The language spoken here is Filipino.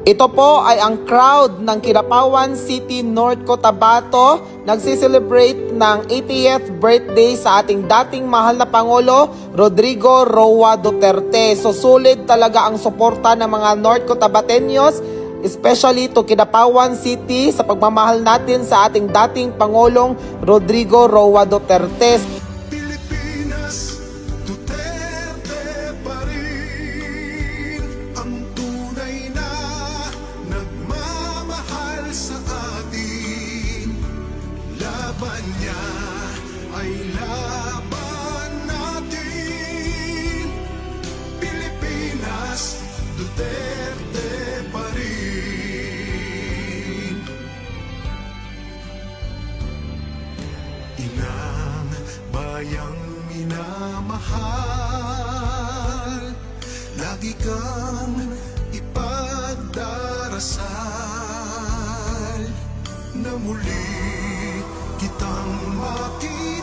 Ito po ay ang crowd ng Kidapawan City, North Cotabato. Nagsiselebrate ng 80th birthday sa ating dating mahal na Pangulo, Rodrigo Roa Duterte. So sulit talaga ang suporta ng mga North Cotabateños, especially to Kidapawan City sa pagmamahal natin sa ating dating Pangulong Rodrigo Roa Duterte. Laban niya ay laban natin. Pilipinas, Duterte pa rin. Inang bayang minamahal, lagi kang ipagdarasal na muli kitang makita.